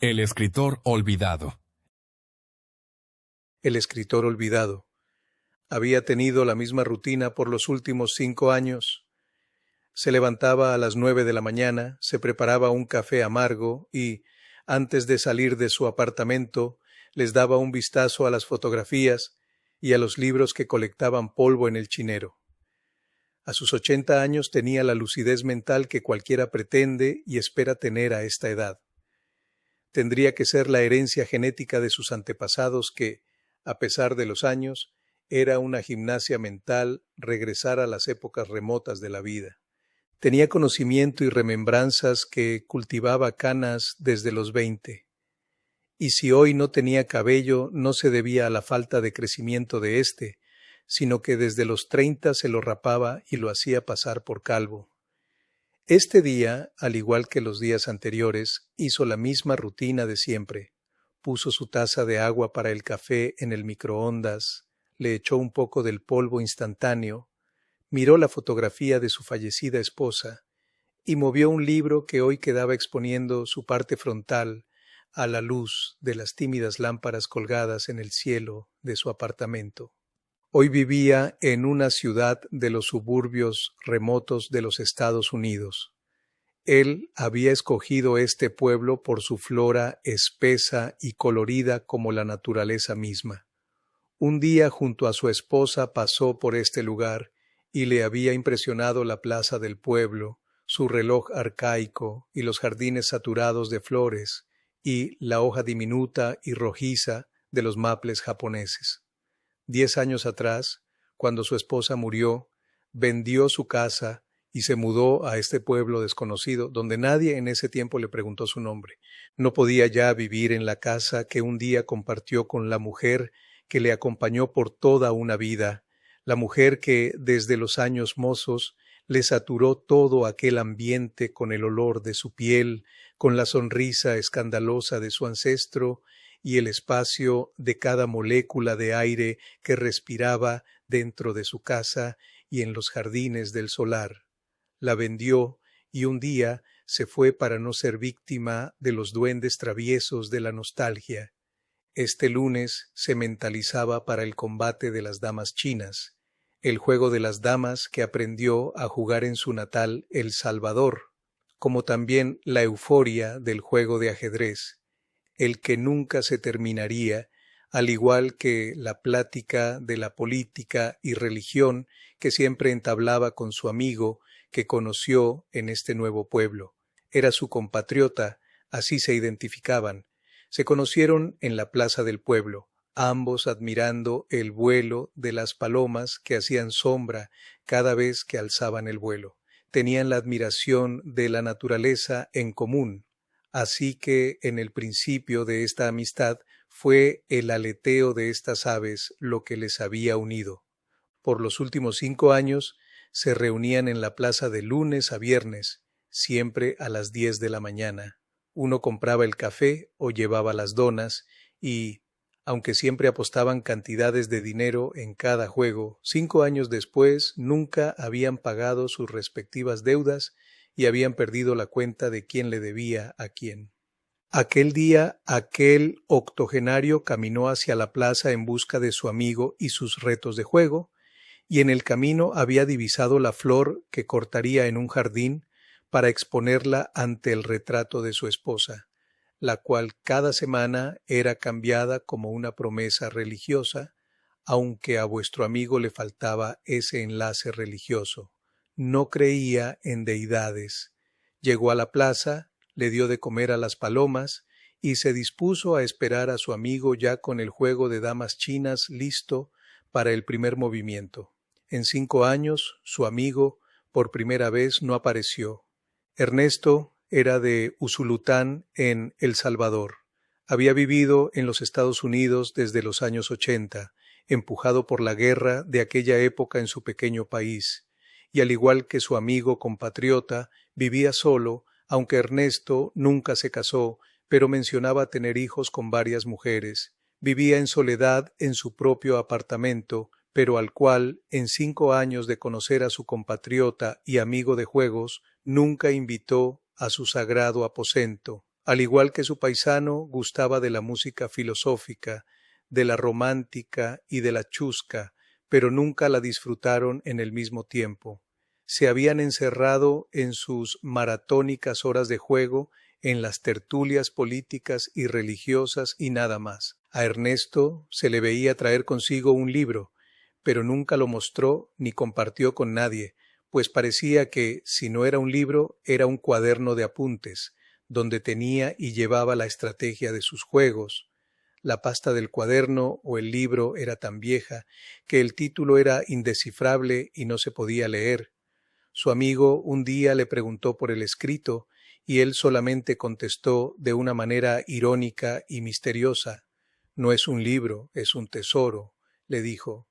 El escritor olvidado. El escritor olvidado. Había tenido la misma rutina por los últimos 5 años. Se levantaba a las 9 de la mañana, se preparaba un café amargo y, antes de salir de su apartamento, les daba un vistazo a las fotografías y a los libros que colectaban polvo en el chinero. A sus 80 años tenía la lucidez mental que cualquiera pretende y espera tener a esta edad. Tendría que ser la herencia genética de sus antepasados que, a pesar de los años, era una gimnasia mental regresar a las épocas remotas de la vida. Tenía conocimiento y remembranzas que cultivaba canas desde los 20. Y si hoy no tenía cabello, no se debía a la falta de crecimiento de éste, sino que desde los 30 se lo rapaba y lo hacía pasar por calvo. Este día, al igual que los días anteriores, hizo la misma rutina de siempre. Puso su taza de agua para el café en el microondas, le echó un poco del polvo instantáneo, miró la fotografía de su fallecida esposa y movió un libro que hoy quedaba exponiendo su parte frontal a la luz de las tímidas lámparas colgadas en el cielo de su apartamento. Hoy vivía en una ciudad de los suburbios remotos de los Estados Unidos. Él había escogido este pueblo por su flora espesa y colorida como la naturaleza misma. Un día junto a su esposa pasó por este lugar y le había impresionado la plaza del pueblo, su reloj arcaico y los jardines saturados de flores y la hoja diminuta y rojiza de los maples japoneses. 10 años atrás, cuando su esposa murió, vendió su casa y se mudó a este pueblo desconocido, donde nadie en ese tiempo le preguntó su nombre. No podía ya vivir en la casa que un día compartió con la mujer que le acompañó por toda una vida, la mujer que, desde los años mozos, le saturó todo aquel ambiente con el olor de su piel, con la sonrisa escandalosa de su ancestro, y el espacio de cada molécula de aire que respiraba dentro de su casa y en los jardines del solar. La vendió y un día se fue para no ser víctima de los duendes traviesos de la nostalgia. Este lunes se mentalizaba para el combate de las damas chinas, el juego de las damas que aprendió a jugar en su natal El Salvador, como también la euforia del juego de ajedrez, el que nunca se terminaría, al igual que la plática de la política y religión que siempre entablaba con su amigo que conoció en este nuevo pueblo. Era su compatriota, así se identificaban. Se conocieron en la plaza del pueblo, ambos admirando el vuelo de las palomas que hacían sombra cada vez que alzaban el vuelo. Tenían la admiración de la naturaleza en común. Así que en el principio de esta amistad fue el aleteo de estas aves lo que les había unido. Por los últimos 5 años se reunían en la plaza de lunes a viernes, siempre a las 10 de la mañana. Uno compraba el café o llevaba las donas y, aunque siempre apostaban cantidades de dinero en cada juego, 5 años después nunca habían pagado sus respectivas deudas y habían perdido la cuenta de quién le debía a quién. Aquel día, aquel octogenario caminó hacia la plaza en busca de su amigo y sus retos de juego, y en el camino había divisado la flor que cortaría en un jardín para exponerla ante el retrato de su esposa, la cual cada semana era cambiada como una promesa religiosa, aunque a vuestro amigo le faltaba ese enlace religioso. No creía en deidades. Llegó a la plaza, le dio de comer a las palomas y se dispuso a esperar a su amigo ya con el juego de damas chinas listo para el primer movimiento. En 5 años, su amigo, por primera vez, no apareció. Ernesto era de Usulután, en El Salvador. Había vivido en los Estados Unidos desde los años 80, empujado por la guerra de aquella época en su pequeño país. Y al igual que su amigo compatriota, vivía solo, aunque Ernesto nunca se casó, pero mencionaba tener hijos con varias mujeres. Vivía en soledad en su propio apartamento, pero al cual, en 5 años de conocer a su compatriota y amigo de juegos, nunca invitó a su sagrado aposento. Al igual que su paisano, gustaba de la música filosófica, de la romántica y de la chusca, pero nunca la disfrutaron en el mismo tiempo. Se habían encerrado en sus maratónicas horas de juego, en las tertulias políticas y religiosas y nada más. A Ernesto se le veía traer consigo un libro, pero nunca lo mostró ni compartió con nadie, pues parecía que, si no era un libro, era un cuaderno de apuntes, donde tenía y llevaba la estrategia de sus juegos. La pasta del cuaderno o el libro era tan vieja que el título era indescifrable y no se podía leer. Su amigo un día le preguntó por el escrito y él solamente contestó de una manera irónica y misteriosa: «No es un libro, es un tesoro», le dijo.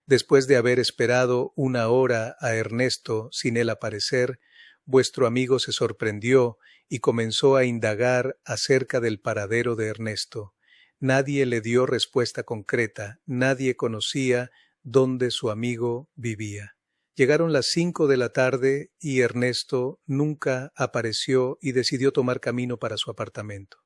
Después de haber esperado una hora a Ernesto sin él aparecer, vuestro amigo se sorprendió y comenzó a indagar acerca del paradero de Ernesto. Nadie le dio respuesta concreta, nadie conocía dónde su amigo vivía. Llegaron las 5 de la tarde y Ernesto nunca apareció y decidió tomar camino para su apartamento.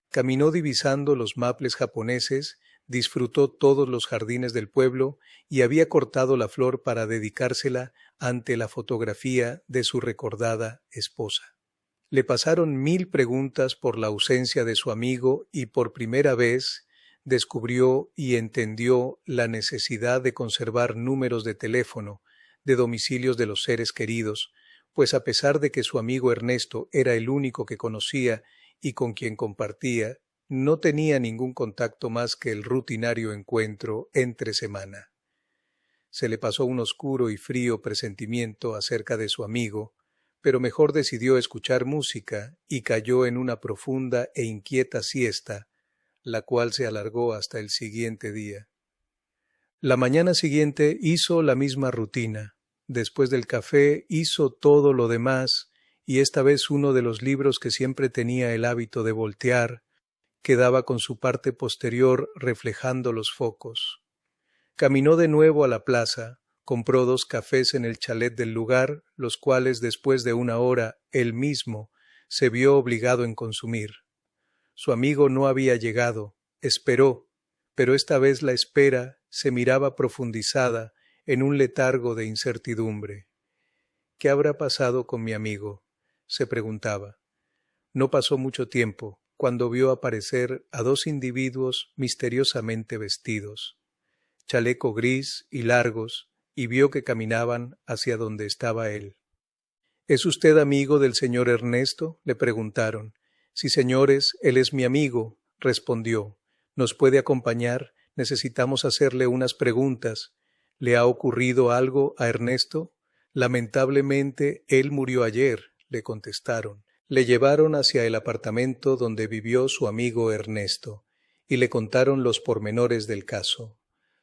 Caminó divisando los maples japoneses, disfrutó todos los jardines del pueblo y había cortado la flor para dedicársela ante la fotografía de su recordada esposa. Le pasaron 1000 preguntas por la ausencia de su amigo y por primera vez descubrió y entendió la necesidad de conservar números de teléfono, de domicilios de los seres queridos, pues a pesar de que su amigo Ernesto era el único que conocía y con quien compartía, no tenía ningún contacto más que el rutinario encuentro entre semana. Se le pasó un oscuro y frío presentimiento acerca de su amigo, pero mejor decidió escuchar música y cayó en una profunda e inquieta siesta, la cual se alargó hasta el siguiente día. La mañana siguiente hizo la misma rutina. Después del café hizo todo lo demás, y esta vez uno de los libros que siempre tenía el hábito de voltear quedaba con su parte posterior reflejando los focos. Caminó de nuevo a la plaza, compró 2 cafés en el chalet del lugar, los cuales después de una hora él mismo se vio obligado en consumir. Su amigo no había llegado, esperó, pero esta vez la espera se miraba profundizada en un letargo de incertidumbre. ¿Qué habrá pasado con mi amigo?, se preguntaba. No pasó mucho tiempo cuando vio aparecer a 2 individuos misteriosamente vestidos, chaleco gris y largos, y vio que caminaban hacia donde estaba él. ¿Es usted amigo del señor Ernesto?, le preguntaron. Sí, señores, él es mi amigo, respondió. ¿Nos puede acompañar? Necesitamos hacerle unas preguntas. ¿Le ha ocurrido algo a Ernesto? Lamentablemente, él murió ayer, le contestaron. Le llevaron hacia el apartamento donde vivió su amigo Ernesto, y le contaron los pormenores del caso.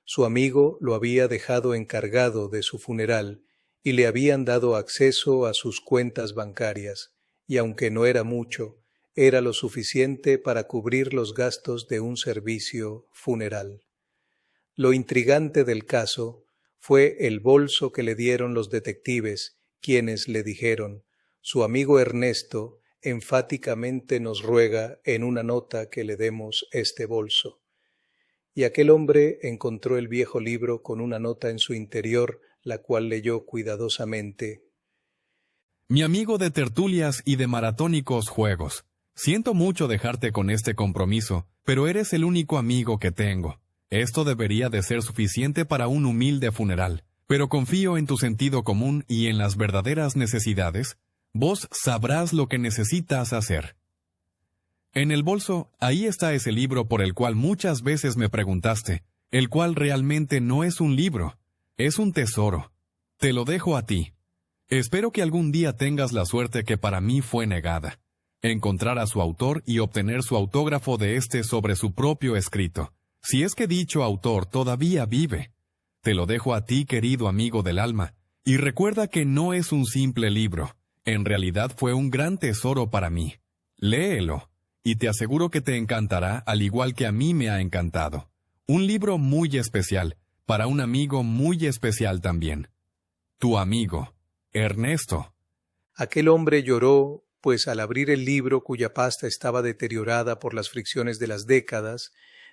Su amigo lo había dejado encargado de su funeral, y le habían dado acceso a sus cuentas bancarias, y aunque no era mucho, era lo suficiente para cubrir los gastos de un servicio funeral. Lo intrigante del caso fue el bolso que le dieron los detectives, quienes le dijeron: «Su amigo Ernesto enfáticamente nos ruega en una nota que le demos este bolso». Y aquel hombre encontró el viejo libro con una nota en su interior, la cual leyó cuidadosamente. Mi amigo de tertulias y de maratónicos juegos, siento mucho dejarte con este compromiso, pero eres el único amigo que tengo. Esto debería de ser suficiente para un humilde funeral, pero confío en tu sentido común y en las verdaderas necesidades. Vos sabrás lo que necesitas hacer. En el bolso, ahí está ese libro por el cual muchas veces me preguntaste, el cual realmente no es un libro, es un tesoro. Te lo dejo a ti. Espero que algún día tengas la suerte que para mí fue negada, encontrar a su autor y obtener su autógrafo de este sobre su propio escrito, si es que dicho autor todavía vive. Te lo dejo a ti, querido amigo del alma, y recuerda que no es un simple libro, en realidad fue un gran tesoro para mí. Léelo, y te aseguro que te encantará al igual que a mí me ha encantado. Un libro muy especial, para un amigo muy especial también. Tu amigo, Ernesto. Aquel hombre lloró pues al abrir el libro, cuya pasta estaba deteriorada por las fricciones de las décadas,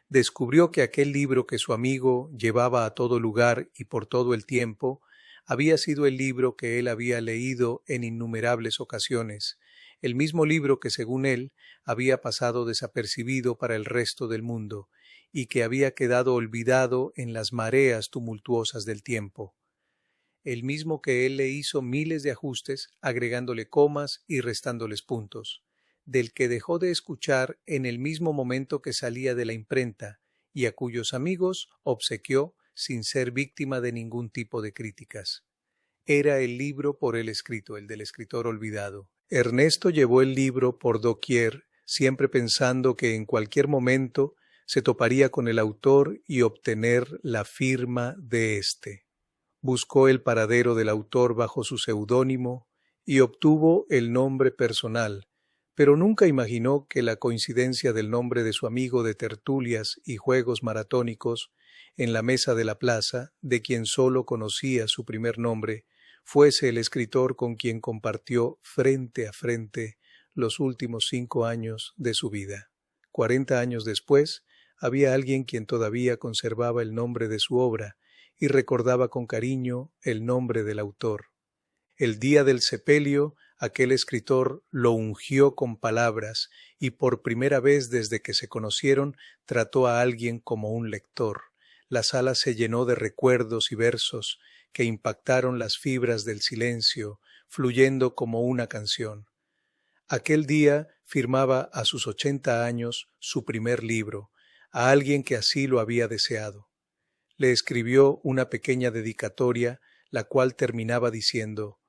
descubrió que aquel libro que su amigo llevaba a todo lugar y por todo el tiempo, había sido el libro que él había leído en innumerables ocasiones, el mismo libro que, según él, había pasado desapercibido para el resto del mundo, y que había quedado olvidado en las mareas tumultuosas del tiempo. El mismo que él le hizo miles de ajustes, agregándole comas y restándoles puntos, del que dejó de escuchar en el mismo momento que salía de la imprenta, y a cuyos amigos obsequió sin ser víctima de ningún tipo de críticas. Era el libro por él escrito, el del escritor olvidado. Ernesto llevó el libro por doquier, siempre pensando que en cualquier momento se toparía con el autor y obtener la firma de éste. Buscó el paradero del autor bajo su seudónimo y obtuvo el nombre personal, pero nunca imaginó que la coincidencia del nombre de su amigo de tertulias y juegos maratónicos en la mesa de la plaza, de quien sólo conocía su primer nombre, fuese el escritor con quien compartió frente a frente los últimos 5 años de su vida. 40 años después, había alguien quien todavía conservaba el nombre de su obra y recordaba con cariño el nombre del autor. El día del sepelio, aquel escritor lo ungió con palabras y por primera vez desde que se conocieron trató a alguien como un lector. La sala se llenó de recuerdos y versos que impactaron las fibras del silencio, fluyendo como una canción. Aquel día firmaba a sus 80 años su primer libro, a alguien que así lo había deseado. Le escribió una pequeña dedicatoria, la cual terminaba diciendo: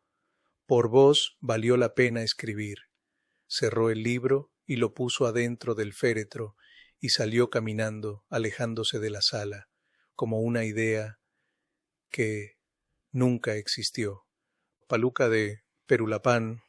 «Por vos valió la pena escribir». Cerró el libro y lo puso adentro del féretro y salió caminando, alejándose de la sala, como una idea que nunca existió. Paluca de Perulapán,